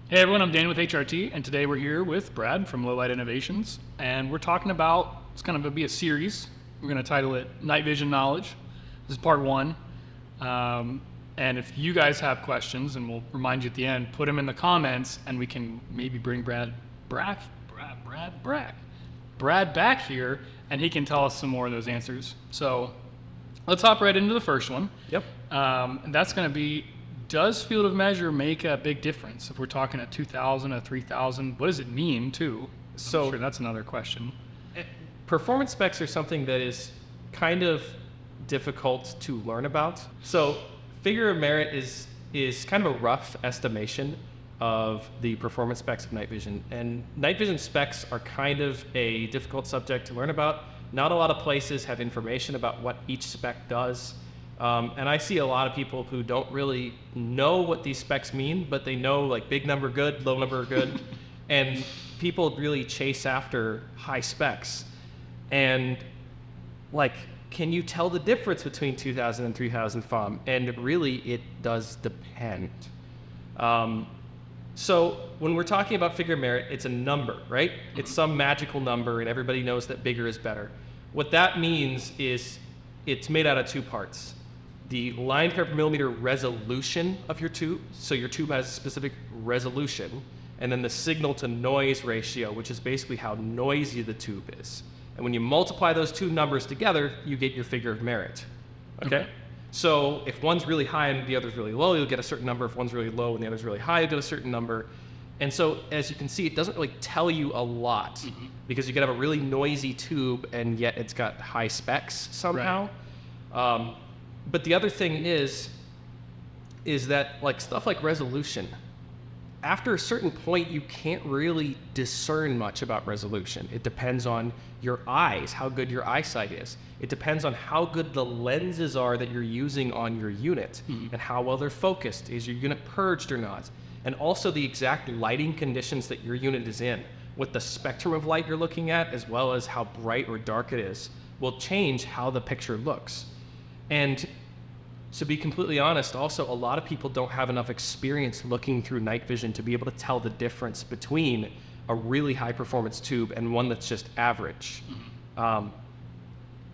Hey everyone, I'm Dan with HRT, and today we're here with Brad from Low Light Innovations, and we're talking about, it's kind of going to be a series. We're going to title it Night Vision Knowledge. This is part one. And if you guys have questions, and we'll remind you at the end, put them in the comments, and we can maybe bring Brad back here, and he can tell us some more of those answers. So let's hop right into the first one. Yep. And that's going to be, does field of measure make a big difference? If we're talking at 2,000, at 3,000, what does it mean too? So I'm sure that's another question. Performance specs are something that is kind of difficult to learn about. So figure of merit is kind of a rough estimation of the performance specs of night vision. And night vision specs are kind of a difficult subject to learn about. Not a lot of places have information about what each spec does. And I see a lot of people who don't really know what these specs mean, but they know like big number good, low number good. And people really chase after high specs. And like, can you tell the difference between 2,000 and 3,000 FOM? And really, it does depend. So when we're talking about figure of merit, it's a number, right? It's some magical number, and everybody knows that bigger is better. What that means is it's made out of two parts. The line per millimeter resolution of your tube, so your tube has a specific resolution, and then the signal to noise ratio, which is basically how noisy the tube is. And when you multiply those two numbers together, you get your figure of merit. Okay? So if one's really high and the other's really low, you'll get a certain number. If one's really low and the other's really high, you'll get a certain number. And so as you can see, it doesn't really tell you a lot because you could have a really noisy tube and yet it's got high specs somehow. Right. But the other thing is that like stuff like resolution, after a certain point, you can't really discern much about resolution. It depends on your eyes, how good your eyesight is. It depends on how good the lenses are that you're using on your unit and how well they're focused. Is your unit purged or not? And also the exact lighting conditions that your unit is in. What the spectrum of light you're looking at, as well as how bright or dark it is, will change how the picture looks. And to be completely honest, also a lot of people don't have enough experience looking through night vision to be able to tell the difference between a really high performance tube and one that's just average.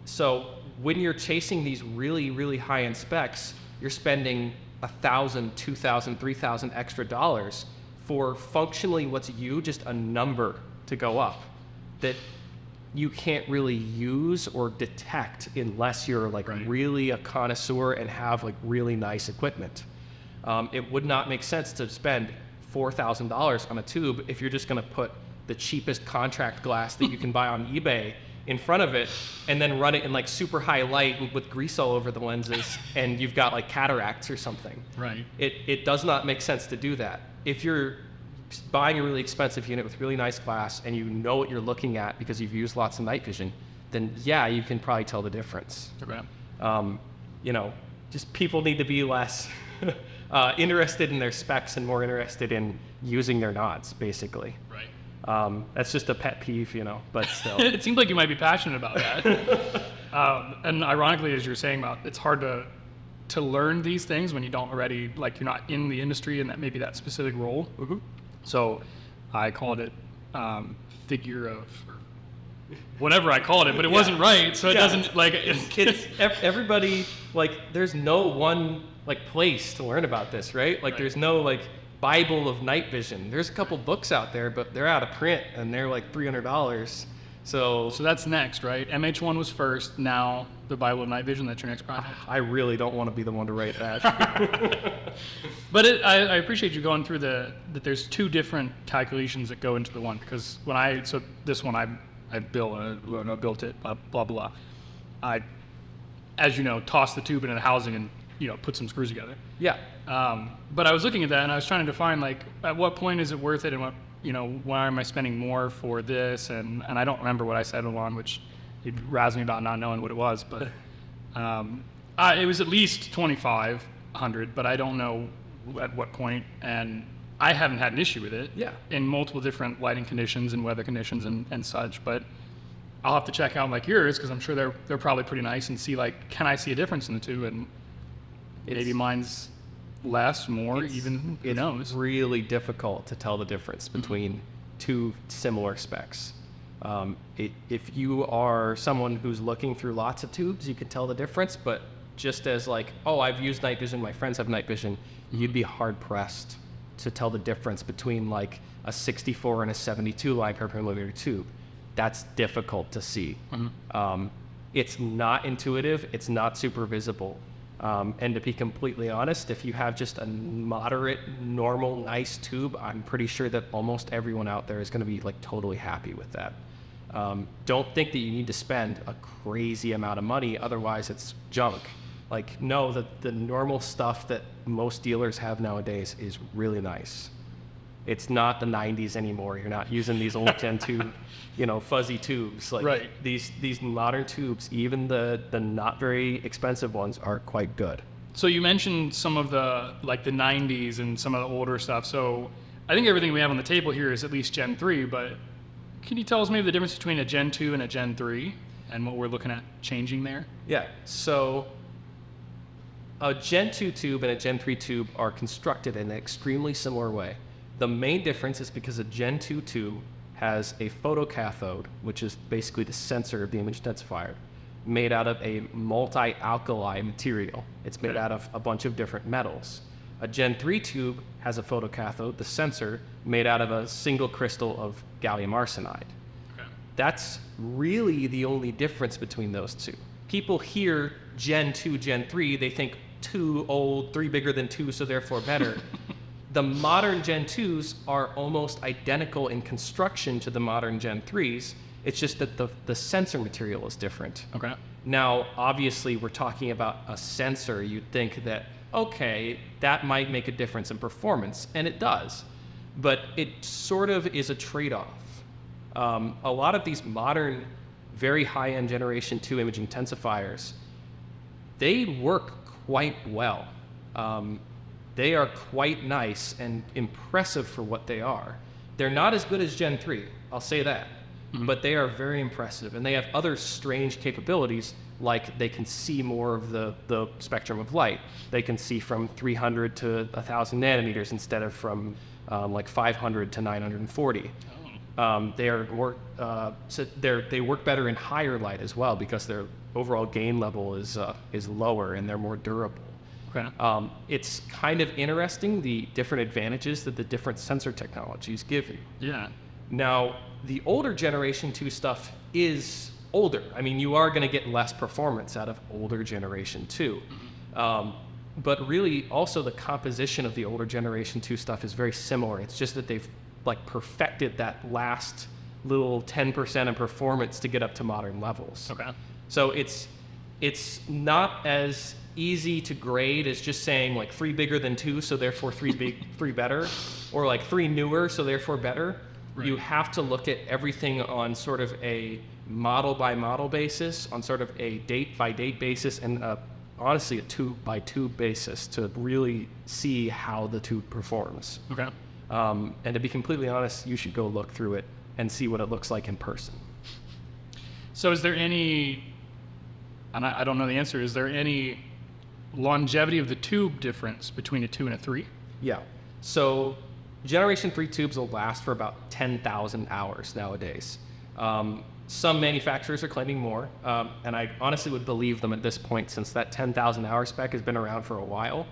So when you're chasing these really, really high end specs, you're spending $1,000, $2,000, $3,000 extra dollars for functionally what's just a number to go up that you can't really use or detect unless you're like really a connoisseur and have like really nice equipment. It would not make sense to spend $4,000 on a tube if you're just going to put the cheapest contract glass that you can buy on eBay in front of it and then run it in like super high light with grease all over the lenses and you've got like cataracts or something. Right. It does not make sense to do that. If you're buying a really expensive unit with really nice glass and you know what you're looking at because you've used lots of night vision, then yeah, you can probably tell the difference. Okay. Just people need to be less interested in their specs and more interested in using their nods, basically. Right. That's just a pet peeve, but still. It seems like you might be passionate about that. And ironically, as you're saying about, it's hard to learn these things when you don't already, like you're not in the industry and that maybe that specific role. So I called it figure of, or whatever I called it, but it wasn't right. So it doesn't like it's everybody like there's no one like place to learn about this, right? Like there's no like Bible of night vision. There's a couple books out there, but they're out of print and they're like $300. So that's next, right? MH1 was first. Now the Bible of Night Vision. That's your next project. I really don't want to be the one to write that. But I appreciate you going through that there's two different calculations that go into the one, because this one I built it, blah blah. I, as you know, tossed the tube into the housing and put some screws together. Yeah. But I was looking at that and I was trying to define like at what point is it worth it and what. Why am I spending more for this? And I don't remember what I settled on, which it razzed me about not knowing what it was. But it was at least $2,500, but I don't know at what point. And I haven't had an issue with it. Yeah. In multiple different lighting conditions and weather conditions and such. But I'll have to check out like yours because I'm sure they're probably pretty nice and see like, can I see a difference in the two? And maybe mine's less, more, even, who knows? It's really difficult to tell the difference between two similar specs. If you are someone who's looking through lots of tubes, you can tell the difference, but just as like, oh, I've used night vision, my friends have night vision, you'd be hard pressed to tell the difference between like a 64 and a 72 line per millimeter tube. That's difficult to see. It's not intuitive, it's not super visible. And to be completely honest, if you have just a moderate, normal, nice tube, I'm pretty sure that almost everyone out there is going to be like totally happy with that. Don't think that you need to spend a crazy amount of money, otherwise it's junk. Like, no, the normal stuff that most dealers have nowadays is really nice. It's not the 90s anymore. You're not using these old Gen 2, fuzzy tubes. Like Right. These modern tubes, even the not very expensive ones, are quite good. So you mentioned some of the 90s and some of the older stuff. So I think everything we have on the table here is at least Gen 3, but can you tell us maybe the difference between a Gen 2 and a Gen 3 and what we're looking at changing there? Yeah, so a Gen 2 tube and a Gen 3 tube are constructed in an extremely similar way. The main difference is because a Gen 2 tube has a photocathode, which is basically the sensor of the image intensifier, made out of a multi-alkali material. It's made out of a bunch of different metals. A Gen 3 tube has a photocathode, the sensor, made out of a single crystal of gallium arsenide. Okay. That's really the only difference between those two. People hear Gen 2, Gen 3, they think 2 old, 3 bigger than 2, so therefore better. The modern Gen 2s are almost identical in construction to the modern Gen 3s. It's just that the sensor material is different. Okay. Now, obviously, we're talking about a sensor. You'd think that, okay, that might make a difference in performance, and it does. But it sort of is a trade-off. A lot of these modern, very high-end Generation 2 image intensifiers, they work quite well. They are quite nice and impressive for what they are. They're not as good as Gen 3, I'll say that, but they are very impressive. And they have other strange capabilities, like they can see more of the spectrum of light. They can see from 300 to 1,000 nanometers instead of from like 500 to 940. They work better in higher light as well because their overall gain level is lower and they're more durable. Okay. It's kind of interesting, the different advantages that the different sensor technologies give you. Yeah. Now, the older Generation 2 stuff is older. I mean, you are going to get less performance out of older Generation 2. But really, also the composition of the older Generation 2 stuff is very similar. It's just that they've perfected that last little 10% of performance to get up to modern levels. Okay. So it's not as easy to grade as just saying 3 bigger than 2, so therefore 3 better, or 3 newer, so therefore better. Right. You have to look at everything on sort of a model by model basis, on sort of a date by date basis, and honestly a tube by tube basis to really see how the tube performs. Okay. And to be completely honest, you should go look through it and see what it looks like in person. So is there any, and I don't know the answer, is there any longevity of the tube difference between a 2 and a 3? Yeah. So Generation 3 tubes will last for about 10,000 hours nowadays. Some manufacturers are claiming more, and I honestly would believe them at this point since that 10,000 hour spec has been around for a while.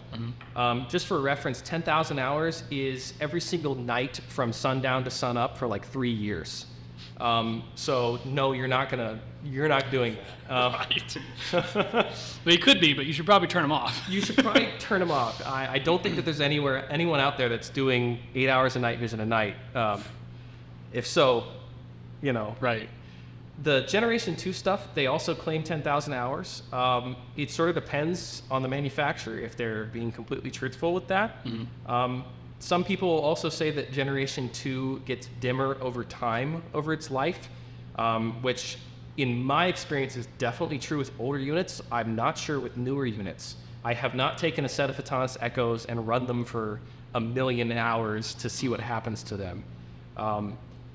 Just for reference, 10,000 hours is every single night from sundown to sunup for 3 years. So no, you're not doing that. Right. Well, you could be, but you should probably turn them off. You should probably turn them off. I don't think that there's anyone out there that's doing 8 hours of night vision a night. If so, Right. The Generation 2 stuff, they also claim 10,000 hours. It sort of depends on the manufacturer if they're being completely truthful with that. Some people also say that Generation 2 gets dimmer over time over its life, which in my experience is definitely true with older units. I'm not sure with newer units. I have not taken a set of Photonis Echoes and run them for 1 million hours to see what happens to them.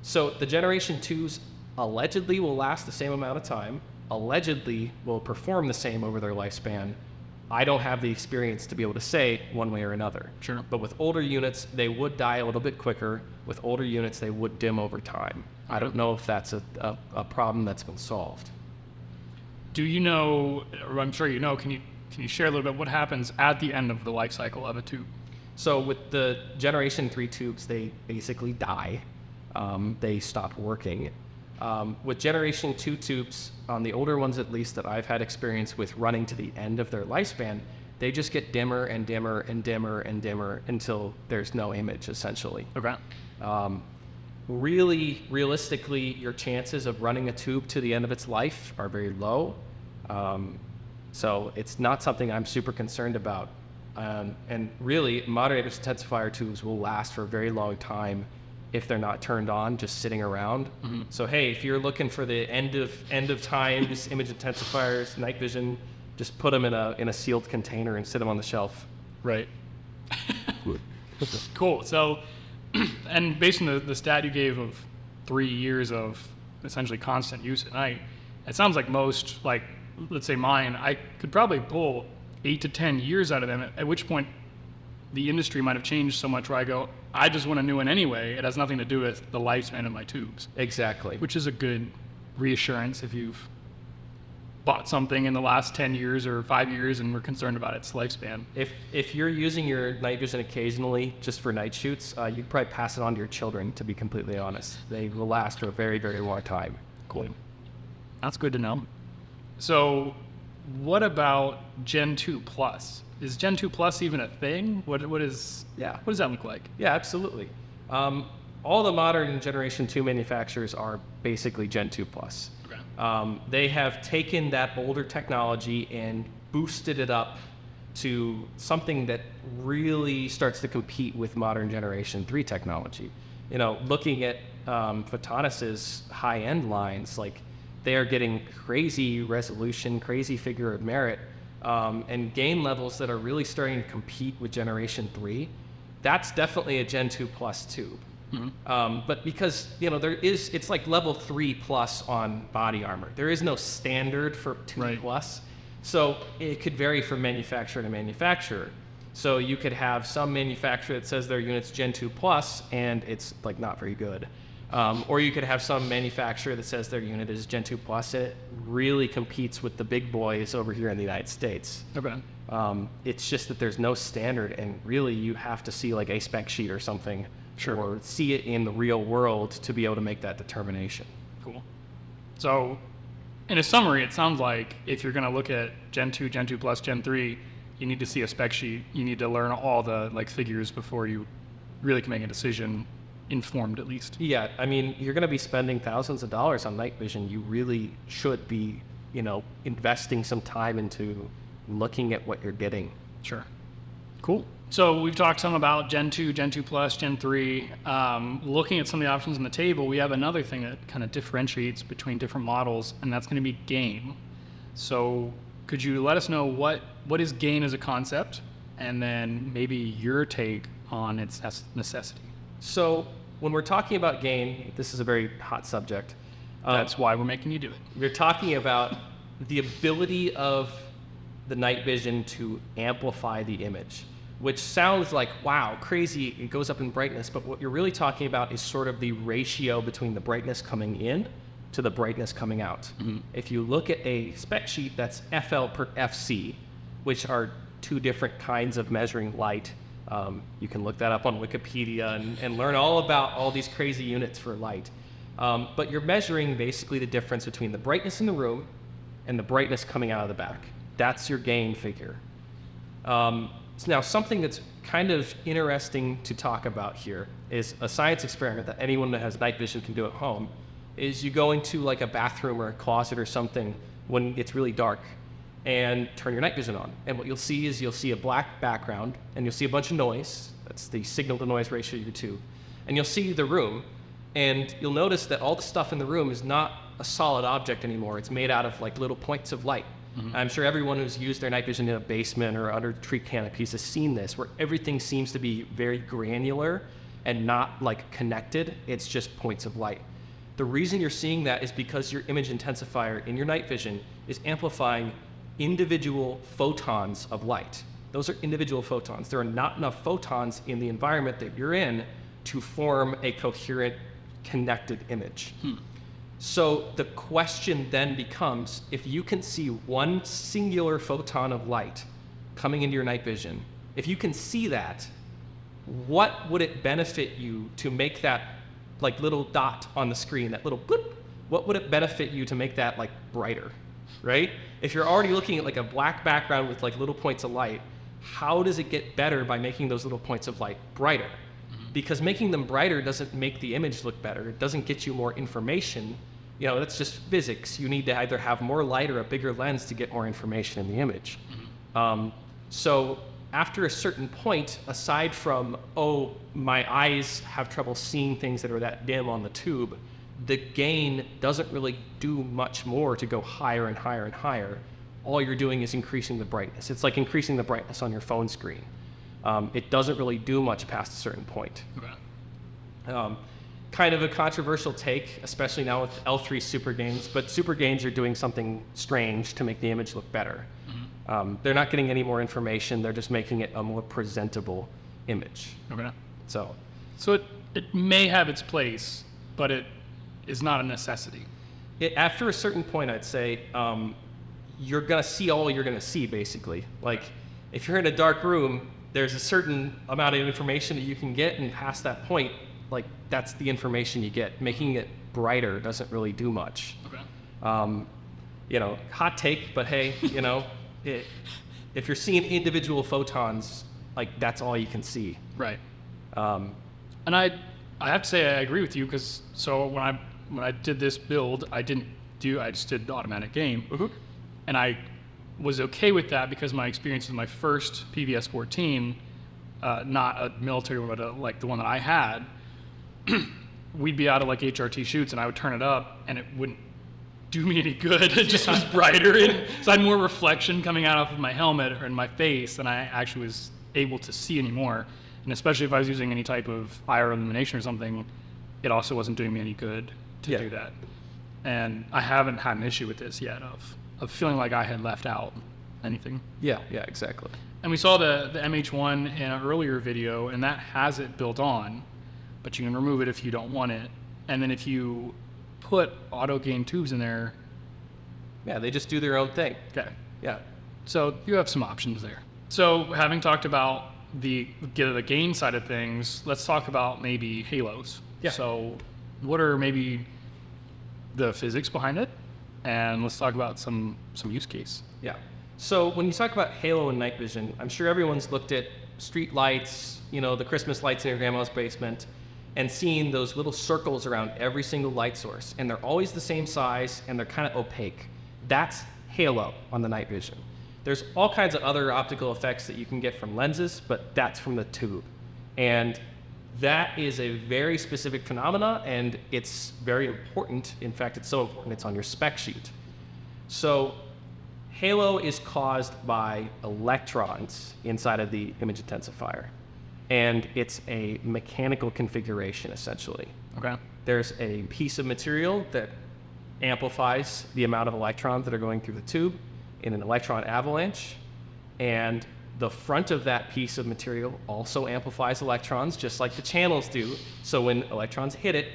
So the Generation 2s allegedly will last the same amount of time, allegedly will perform the same over their lifespan, I don't have the experience to be able to say one way or another. Sure. But with older units, they would die a little bit quicker. With older units, they would dim over time. I don't know if that's a problem that's been solved. Do you know, or I'm sure you know, can you share a little bit what happens at the end of the life cycle of a tube? So with the Generation 3 tubes, they basically die. They stop working. With Generation 2 tubes, on the older ones at least that I've had experience with running to the end of their lifespan, they just get dimmer and dimmer and dimmer and dimmer until there's no image, essentially. Okay. Really, realistically, your chances of running a tube to the end of its life are very low. So it's not something I'm super concerned about. And really, modern image intensifier tubes will last for a very long time if they're not turned on, just sitting around. Mm-hmm. So hey, if you're looking for the end of time, just image intensifiers, night vision, just put them in a sealed container and sit them on the shelf. Right. Cool. So, and based on the stat you gave of 3 years of essentially constant use at night, it sounds like most, like, let's say mine, I could probably pull 8 to 10 years out of them, at which point the industry might have changed so much where I go, I just want a new one anyway. It has nothing to do with the lifespan of my tubes. Exactly. Which is a good reassurance if you've bought something in the last 10 years or 5 years and we're concerned about its lifespan. If you're using your night vision occasionally just for night shoots, you could probably pass it on to your children, to be completely honest. They will last for a very, very long time. Cool. That's good to know. So what about Gen 2 Plus? Is Gen 2 Plus even a thing? What does that look like? Yeah, absolutely. All the modern Generation 2 manufacturers are basically Gen 2 Plus. Okay. They have taken that older technology and boosted it up to something that really starts to compete with modern Generation 3 technology. You know, looking at Photonis's high-end lines, like, they are getting crazy resolution, crazy figure of merit, and gain levels that are really starting to compete with Generation 3. That's definitely a Gen 2 Plus tube. Mm-hmm. But because, you know, it's like level 3 plus on body armor. There is no standard for 2 plus. So it could vary from manufacturer to manufacturer. So you could have some manufacturer that says their unit's Gen 2 plus and it's like not very good. Or you could have some manufacturer that says their unit is Gen 2 plus and it really competes with the big boys over here in the United States. Okay. It's just that there's no standard, and really you have to see like a spec sheet or something, sure, or see it in the real world to be able to make that determination. Cool. So in a summary, it sounds like if you're going to look at Gen 2, Gen 2 plus, Gen 3, you need to see a spec sheet. You need to learn all the like figures before you really can make a decision, informed at least. Yeah, I mean, you're going to be spending thousands of dollars on night vision. You really should be, you know, investing some time into looking at what you're getting. Sure. Cool. So we've talked some about Gen 2, Gen 2 plus, Gen 3. Looking at some of the options on the table, we have another thing that kind of differentiates between different models, and that's going to be gain. So could you let us know what is gain as a concept, and then maybe your take on its necessity? So when we're talking about gain, this is a very hot subject. That's why we're making you do it. We're talking about the ability of the night vision to amplify the image, which sounds like, wow, crazy, it goes up in brightness, but what you're really talking about is sort of the ratio between the brightness coming in to the brightness coming out. Mm-hmm. If you look at a spec sheet, that's FL per FC, which are two different kinds of measuring light. You can look that up on Wikipedia and learn all about all these crazy units for light. But you're measuring basically the difference between the brightness in the room and the brightness coming out of the back. That's your gain figure. So now something that's kind of interesting to talk about here is a science experiment that anyone that has night vision can do at home, is you go into like a bathroom or a closet or something when it's really dark and turn your night vision on. And what you'll see is you'll see a black background and you'll see a bunch of noise. That's the signal to noise ratio of your two. And you'll see the room, and you'll notice that all the stuff in the room is not a solid object anymore. It's made out of like little points of light. Mm-hmm. I'm sure everyone who's used their night vision in a basement or under tree canopies has seen this, where everything seems to be very granular and not like connected. It's just points of light. The reason you're seeing that is because your image intensifier in your night vision is amplifying individual photons of light. Those are individual photons. There are not enough photons in the environment that you're in to form a coherent, connected image. So the question then becomes, if you can see one singular photon of light coming into your night vision, if you can see that, what would it benefit you to make that like little dot on the screen, that little bloop, what would it benefit you to make that like brighter, right? If you're already looking at like a black background with like little points of light, how does it get better by making those little points of light brighter? Because making them brighter doesn't make the image look better. It doesn't get you more information. You know, that's just physics. You need to either have more light or a bigger lens to get more information in the image. So after a certain point, aside from, oh, my eyes have trouble seeing things that are that dim on the tube, the gain doesn't really do much more to go higher and higher and higher. All you're doing is increasing the brightness. It's like increasing the brightness on your phone screen. It doesn't really do much past a certain point. Okay. Kind of a controversial take, especially now with L3 super gains, but super gains are doing something strange to make the image look better. They're not getting any more information, they're just making it a more presentable image. Okay. So it may have its place, but it is not a necessity. After a certain point, I'd say, you're gonna see all you're gonna see, basically. Like, if you're in a dark room, there's a certain amount of information that you can get, and past that point, like, that's the information you get. Making it brighter doesn't really do much. Okay. You know, hot take, but hey, you know, if you're seeing individual photons, like, that's all you can see. Right. And I have to say I agree with you, because so when I did this build, I just did automatic game, and I was okay with that because my experience with my first PVS 14, not a military one, but like the one that I had, we'd be out of like HRT shoots, and I would turn it up, and it wouldn't do me any good. It just was brighter, and so I had more reflection coming out of my helmet or in my face than I actually was able to see anymore. And especially if I was using any type of IR illumination or something, it also wasn't doing me any good to do that. And I haven't had an issue with this yet of feeling like I had left out anything. Yeah, exactly. And we saw the MH1 in an earlier video, and that has it built on, but you can remove it if you don't want it. And then if you put auto gain tubes in there, yeah, they just do their own thing. okay. Yeah. So you have some options there. So having talked about the gain side of things, let's talk about maybe halos. Yeah. So what are maybe the physics behind it? And let's talk about some use case. Yeah. So when you talk about halo and night vision, I'm sure everyone's looked at street lights, you know, the Christmas lights in your grandma's basement, and seen those little circles around every single light source. And they're always the same size, and they're kind of opaque. That's halo on the night vision. There's all kinds of other optical effects that you can get from lenses, but that's from the tube. And that is a very specific phenomena, and it's very important. In fact, it's so important it's on your spec sheet. So halo is caused by electrons inside of the image intensifier, and it's a mechanical configuration, essentially. Okay. There's a piece of material that amplifies the amount of electrons that are going through the tube in an electron avalanche, and the front of that piece of material also amplifies electrons, just like the channels do. So when electrons hit it,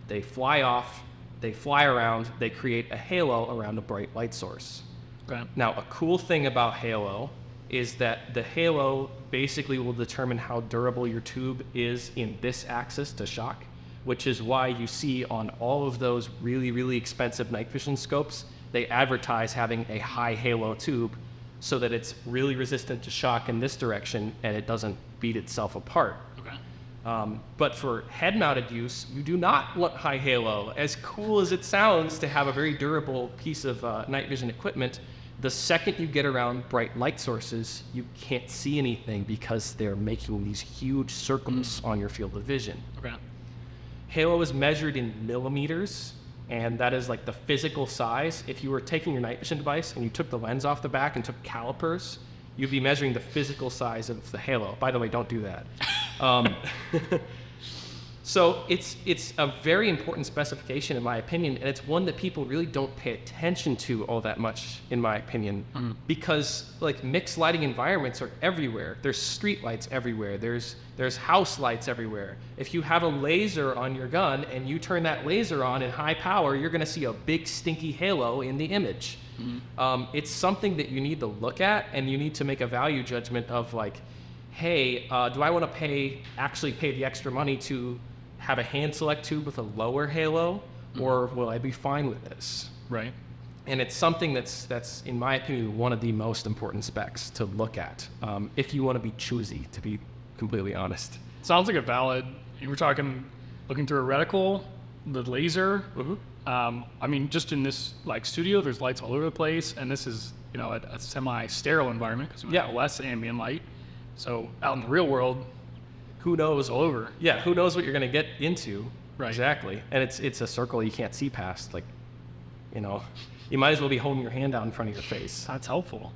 they fly off, they fly around, they create a halo around a bright light source. Okay. Now, a cool thing about halo is that the halo basically will determine how durable your tube is in this axis to shock, which is why you see on all of those really, really expensive night vision scopes, they advertise having a high halo tube so that it's really resistant to shock in this direction and it doesn't beat itself apart. Okay. But for head-mounted use, you do not want high halo. As cool as it sounds to have a very durable piece of night vision equipment, the second you get around bright light sources, you can't see anything because they're making these huge circles on your field of vision. Okay. Halo is measured in millimeters, and that is like the physical size. If you were taking your night vision device and you took the lens off the back and took calipers, you'd be measuring the physical size of the halo. By the way, don't do that. So it's a very important specification in my opinion, and it's one that people really don't pay attention to all that much, in my opinion, because like mixed lighting environments are everywhere. There's street lights everywhere. There's house lights everywhere. If you have a laser on your gun and you turn that laser on in high power, you're going to see a big stinky halo in the image. It's something that you need to look at, and you need to make a value judgment of like, hey, do I want to actually pay the extra money to have a hand select tube with a lower halo, or will I be fine with this? Right. And it's something that's in my opinion one of the most important specs to look at if you want to be choosy, to be completely honest. Sounds like a valid. You were talking looking through a reticle, the laser. I mean, just in this like studio, there's lights all over the place, and this is a semi-sterile environment because we have less ambient light. So out in the real world, who knows all over? Yeah, who knows what you're going to get into? Right. Exactly. And it's a circle you can't see past. Like, you might as well be holding your hand out in front of your face. That's helpful.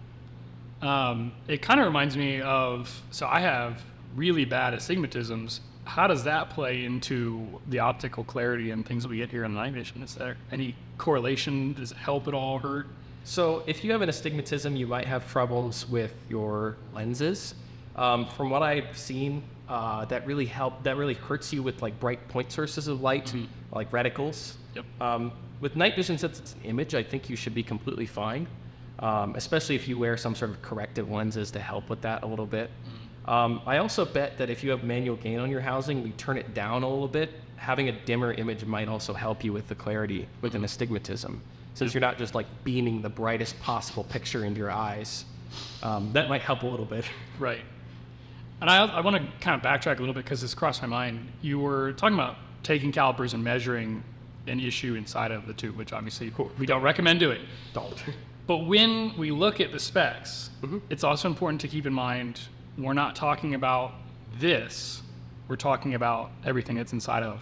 It kind of reminds me of, so I have really bad astigmatisms. How does that play into the optical clarity and things that we get here in the night vision? Is there any correlation? Does it help at all, hurt? So if you have an astigmatism, you might have problems with your lenses. From what I've seen, that really hurts you with like bright point sources of light, like reticles. Yep. With night vision, since it's an image, I think you should be completely fine, especially if you wear some sort of corrective lenses to help with that a little bit. I also bet that if you have manual gain on your housing, you turn it down a little bit, having a dimmer image might also help you with the clarity with an astigmatism, since you're not just like beaming the brightest possible picture into your eyes. That might help a little bit. Right. And I want to kind of backtrack a little bit because this crossed my mind. You were talking about taking calipers and measuring an issue inside of the tube, which obviously we don't recommend doing. Don't. But when we look at the specs, it's also important to keep in mind we're not talking about this. We're talking about everything that's inside of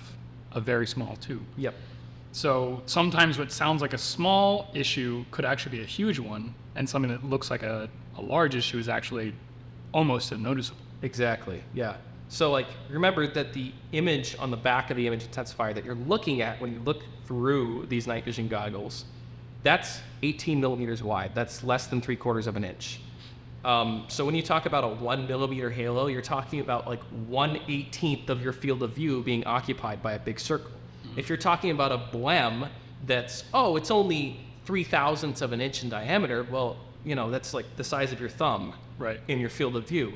a very small tube. Yep. So sometimes what sounds like a small issue could actually be a huge one, and something that looks like a large issue is actually almost unnoticeable. Exactly, yeah. So like, remember that the image on the back of the image intensifier that you're looking at when you look through these night vision goggles, that's 18 millimeters wide. That's less than 3/4 of an inch. So when you talk about a 1 millimeter halo, you're talking about like 1/18 of your field of view being occupied by a big circle. If you're talking about a blem that's, it's only 3/1000 of an inch in diameter, well, that's like the size of your thumb in your field of view.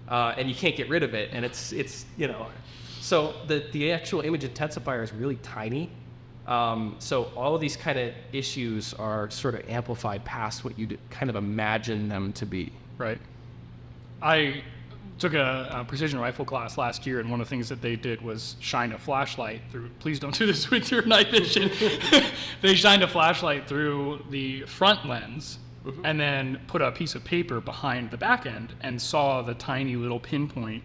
And you can't get rid of it, and it's so the actual image intensifier is really tiny. So all of these kind of issues are sort of amplified past what you'd kind of imagine them to be. Right. I took a precision rifle class last year, and one of the things that they did was shine a flashlight through. Please don't do this with your night vision. They shined a flashlight through the front lens. And then put a piece of paper behind the back end and saw the tiny little pinpoint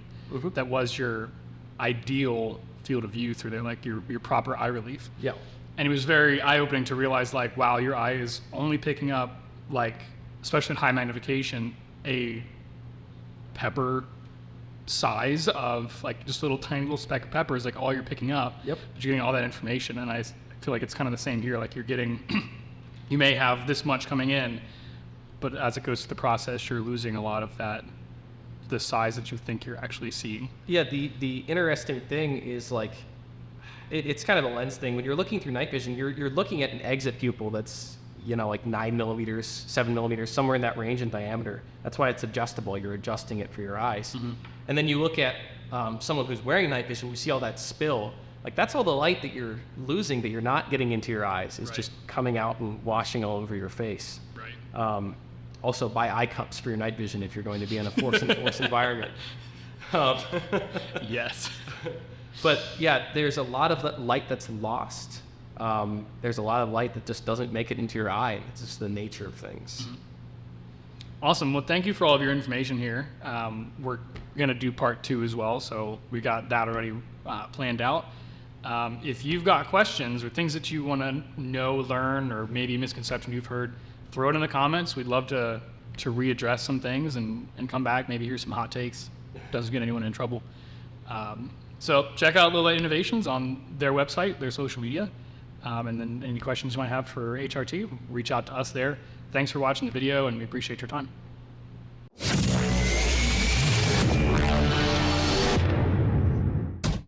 that was your ideal field of view through there, like your proper eye relief. Yeah. And it was very eye-opening to realize, like, wow, your eye is only picking up, like, especially in high magnification, a pepper size of, like, just a little tiny little speck of pepper is like all you're picking up. Yep. But you're getting all that information, and I feel like it's kind of the same here. Like, you're getting, you may have this much coming in, but as it goes through the process, you're losing a lot of that, the size that you think you're actually seeing. Yeah, the interesting thing is like, it's kind of a lens thing. When you're looking through night vision, you're looking at an exit pupil that's, like 9 millimeters, 7 millimeters, somewhere in that range in diameter. That's why it's adjustable. You're adjusting it for your eyes. And then you look at someone who's wearing night vision, you see all that spill. Like, that's all the light that you're losing, that you're not getting into your eyes. It's just coming out and washing all over your face. Right. Also, buy eye cups for your night vision if you're going to be in a force environment. Yes. But yeah, there's a lot of light that's lost. There's a lot of light that just doesn't make it into your eye. It's just the nature of things. Awesome. Well, thank you for all of your information here. We're going to do part 2 as well, so we got that already planned out. If you've got questions or things that you want to know, learn, or maybe a misconception you've heard, throw it in the comments. We'd love to readdress some things and come back, maybe hear some hot takes. Doesn't get anyone in trouble. So check out Little Light Innovations on their website, their social media. And then any questions you might have for HRT, reach out to us there. Thanks for watching the video, and we appreciate your time.